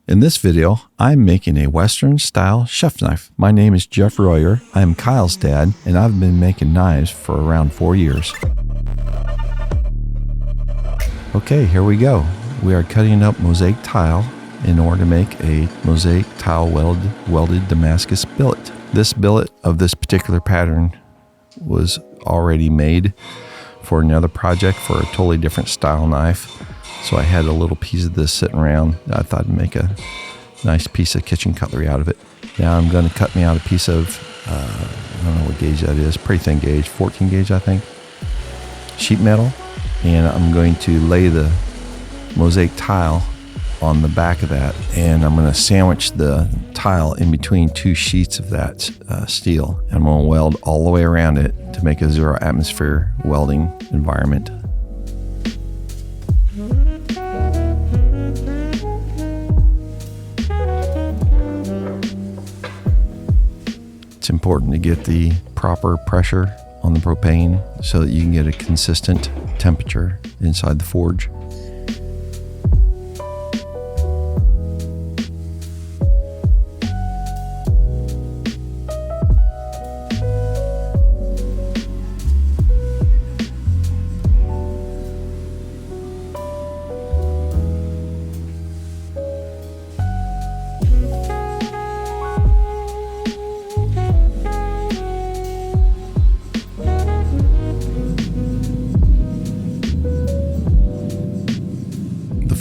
In this video, I'm making a Western-style chef knife. My name is Jeff Royer. I'm Kyle's dad, and I've been making knives for around 4 years. Okay, here we go. We are cutting up mosaic tile in order to make a mosaic tile welded Damascus billet. This billet of this particular pattern was already made for another project for a totally different style knife. So I had a little piece of this sitting around. I thought I'd make a nice piece of kitchen cutlery out of it. Now I'm going to cut me out a piece of, I don't know what gauge that is, pretty thin gauge, 14 gauge I think, sheet metal. And I'm going to lay the mosaic tile on the back of that. And I'm going to sandwich the tile in between two sheets of that steel. And I'm going to weld all the way around it to make a zero atmosphere welding environment. It's important to get the proper pressure on the propane so that you can get a consistent temperature inside the forge.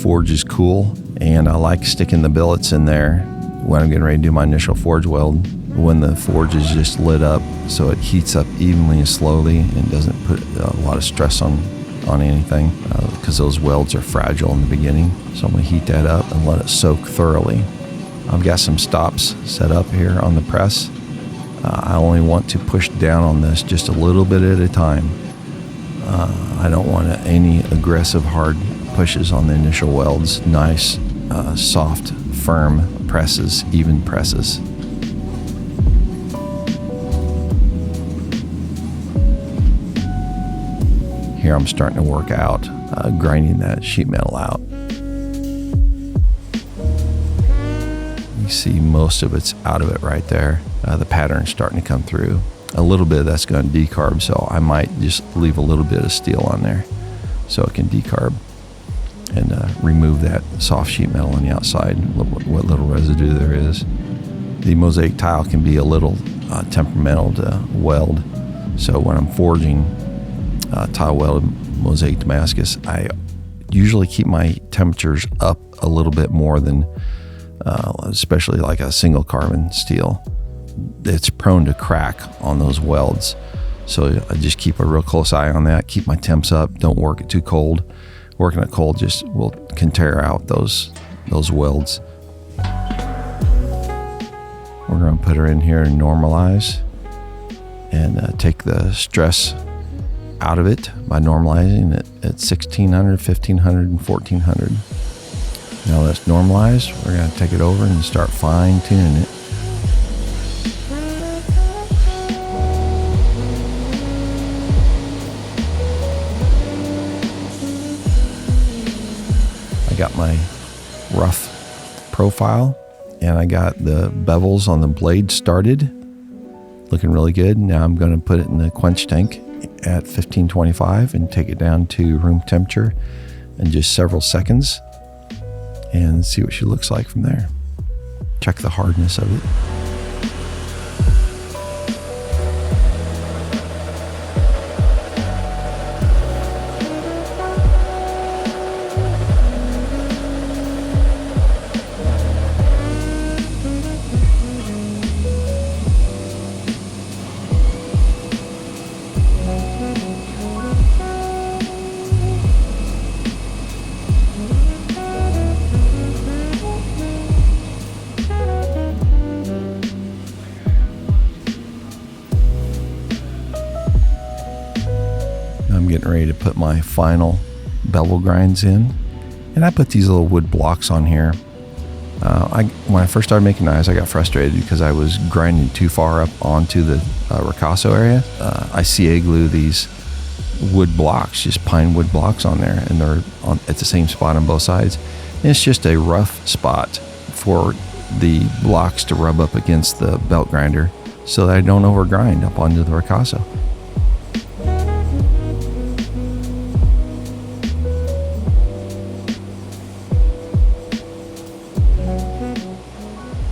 Forge is cool, and I like sticking the billets in there when I'm getting ready to do my initial forge weld when the forge is just lit up, so it heats up evenly and slowly and doesn't put a lot of stress on anything because those welds are fragile in the beginning. So I'm going to heat that up and let it soak thoroughly. I've got some stops set up here on the press. I only want to push down on this just a little bit at a time. I don't want any aggressive hard pushes on the initial welds. Nice, soft, firm presses, even presses. Here I'm starting to work out, grinding that sheet metal out. You see most of it's out of it right there. The pattern's starting to come through. A little bit of that's going to decarb, so I might just leave a little bit of steel on there so it can decarb and remove that soft sheet metal on the outside, what little residue there is. The mosaic tile can be a little temperamental to weld, so when I'm forging tile welded mosaic Damascus, I usually keep my temperatures up a little bit more than, especially like a single carbon steel. It's prone to crack on those welds, so I just keep a real close eye on that. Keep my temps up. Don't work it too cold. Working it cold can tear out those welds. We're going to put her in here and normalize and take the stress out of it by normalizing it at 1600, 1500, and 1400. Now let's normalize. We're going to take it over and start fine tuning it. Got my rough profile, and I got the bevels on the blade started, looking really good. Now I'm going to put it in the quench tank at 1525 and take it down to room temperature in just several seconds and see what she looks like from there. Check the hardness of it. I'm getting ready to put my final bevel grinds in, and I put these little wood blocks on here. When I first started making knives, I got frustrated because I was grinding too far up onto the ricasso area. I CA glue these wood blocks, just pine wood blocks on there, and they're at the same spot on both sides. And it's just a rough spot for the blocks to rub up against the belt grinder so that I don't overgrind up onto the ricasso.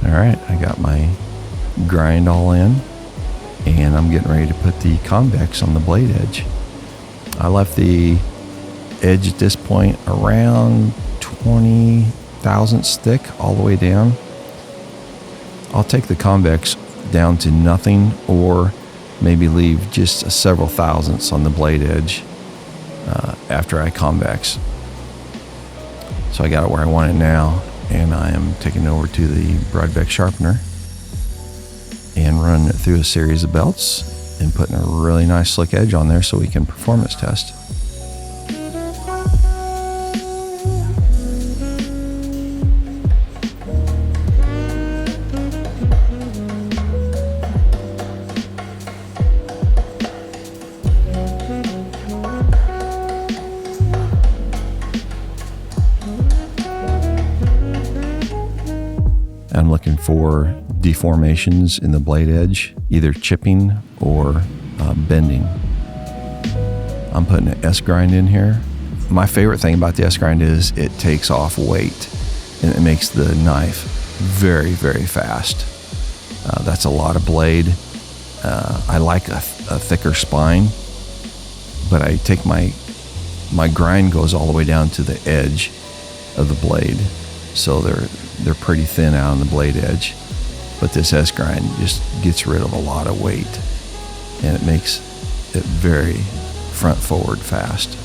All right, I got my grind all in, and I'm getting ready to put the convex on the blade edge. I left the edge at this point around 20 thousandths thick all the way down. I'll take the convex down to nothing, or maybe leave just several thousandths on the blade edge after I convex. So I got it where I want it now, and I am taking it over to the broadbeck sharpener and running it through a series of belts and putting a really nice slick edge on there so we can performance test. I'm looking for deformations in the blade edge, either chipping or bending. I'm putting an S-grind in here. My favorite thing about the S-grind is it takes off weight and it makes the knife very, very fast. That's a lot of blade. I like a thicker spine, but I take my grind goes all the way down to the edge of the blade. So they're pretty thin out on the blade edge, but this S-grind just gets rid of a lot of weight, and it makes it very front forward fast.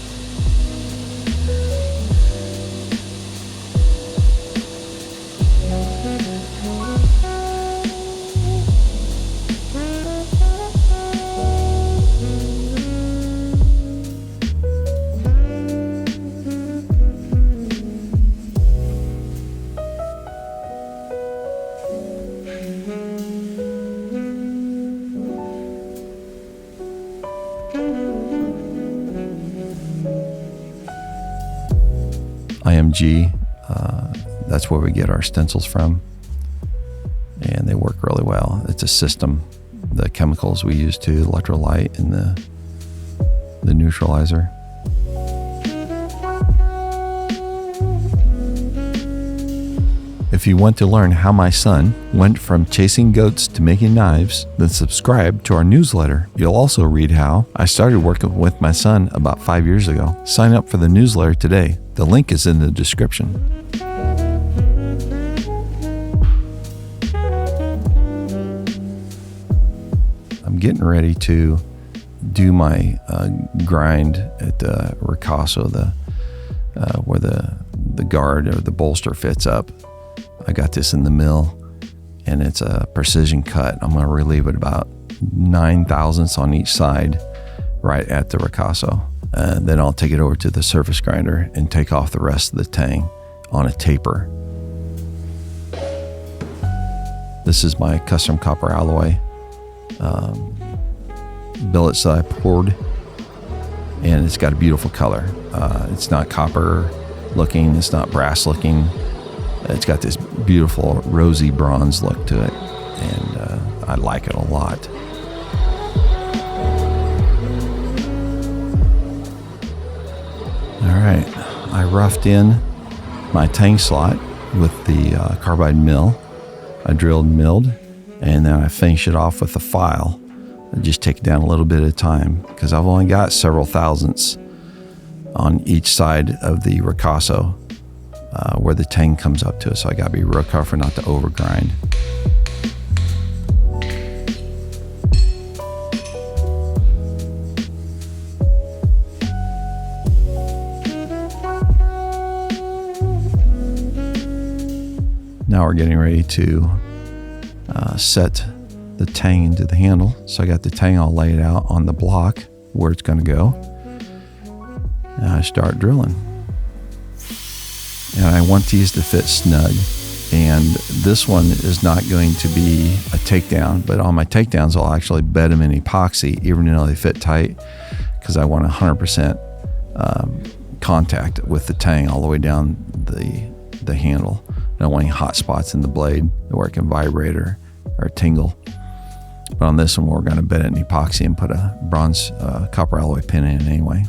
IMG, that's where we get our stencils from, and they work really well. It's a system. The chemicals we use to electrolyte and the neutralizer. If you want to learn how my son went from chasing goats to making knives, then subscribe to our newsletter. You'll also read how I started working with my son about 5 years ago. Sign up for the newsletter today. The link is in the description. I'm getting ready to do my grind at the ricasso, where the guard or the bolster fits up. I got this in the mill, and it's a precision cut. I'm going to relieve it about 9 thousandths on each side right at the ricasso. Then I'll take it over to the surface grinder and take off the rest of the tang on a taper. This is my custom copper alloy billets that I poured, and it's got a beautiful color. It's not copper looking, it's not brass looking. It's got this beautiful rosy bronze look to it, and I like it a lot. All right, I roughed in my tang slot with the carbide mill. I drilled and milled, and then I finish it off with a file. I just take it down a little bit at a time because I've only got several thousandths on each side of the ricasso where the tang comes up to it. So I got to be real careful not to overgrind. Now we're getting ready to set the tang into the handle. So I got the tang all laid out on the block where it's going to go. And I start drilling. And I want these to fit snug. And this one is not going to be a takedown, but on my takedowns, I'll actually bed them in epoxy, even though they fit tight, because I want 100% contact with the tang all the way down the handle. don't want any hot spots in the blade where it can vibrate or tingle. But on this one, we're going to bed it in epoxy and put a bronze copper alloy pin in it anyway.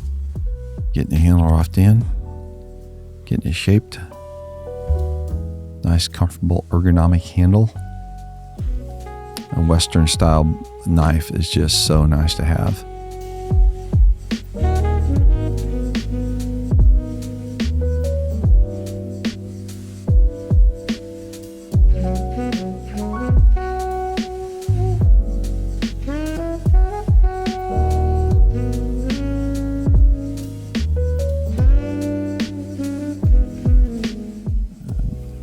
Getting the handle roughed in, getting it shaped. Nice, comfortable, ergonomic handle. A Western style knife is just so nice to have.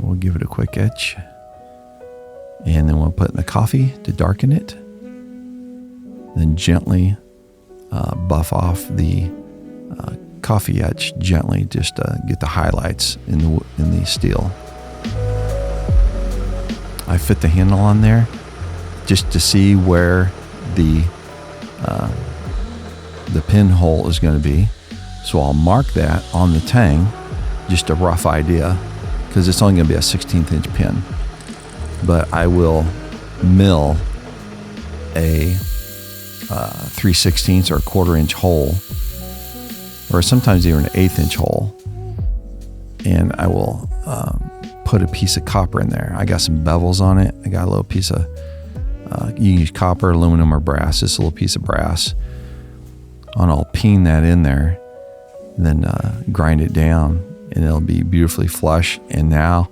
We'll give it a quick etch. And then we'll put it in the coffee to darken it. Then gently buff off the coffee etch gently, just to get the highlights in the steel. I fit the handle on there just to see where the pinhole is going to be. So I'll mark that on the tang, just a rough idea, because it's only going to be a 16th inch pin. But I will mill a 3/16 or a 1/4 inch hole, or sometimes even an 1/8 inch hole, and I will put a piece of copper in there. I got some bevels on it. I got a little piece of you can use copper, aluminum, or brass. Just a little piece of brass, and I'll peen that in there, and then grind it down, and it'll be beautifully flush. And now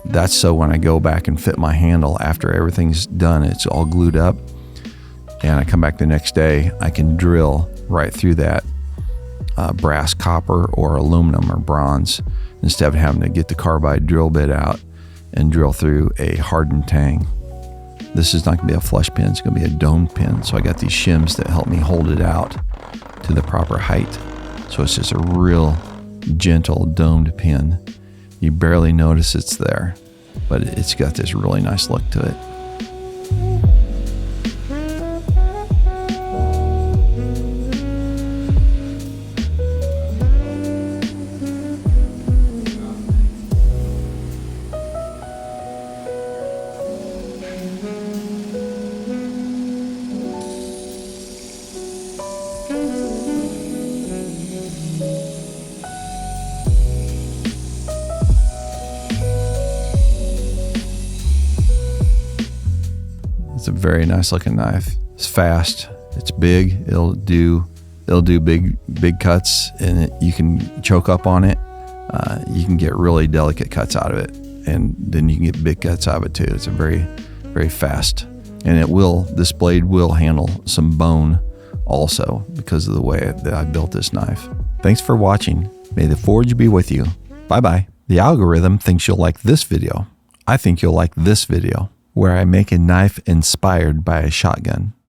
that's so when I go back and fit my handle after everything's done, it's all glued up, and I come back the next day, I can drill right through that brass, copper, or aluminum or bronze, instead of having to get the carbide drill bit out and drill through a hardened tang. This is not going to be a flush pin, it's going to be a dome pin. So I got these shims that help me hold it out to the proper height. So it's just a real gentle domed pin. You barely notice it's there, but it's got this really nice look to it. It's a very nice looking knife. It's fast. It's big. It'll do big cuts, and you can choke up on it. You can get really delicate cuts out of it, and then you can get big cuts out of it too. It's a very, very fast, and this blade will handle some bone also because of the way that I built this knife. Thanks for watching. May the forge be with you. Bye bye. The algorithm thinks you'll like this video. I think you'll like this video, where I make a knife inspired by a shotgun.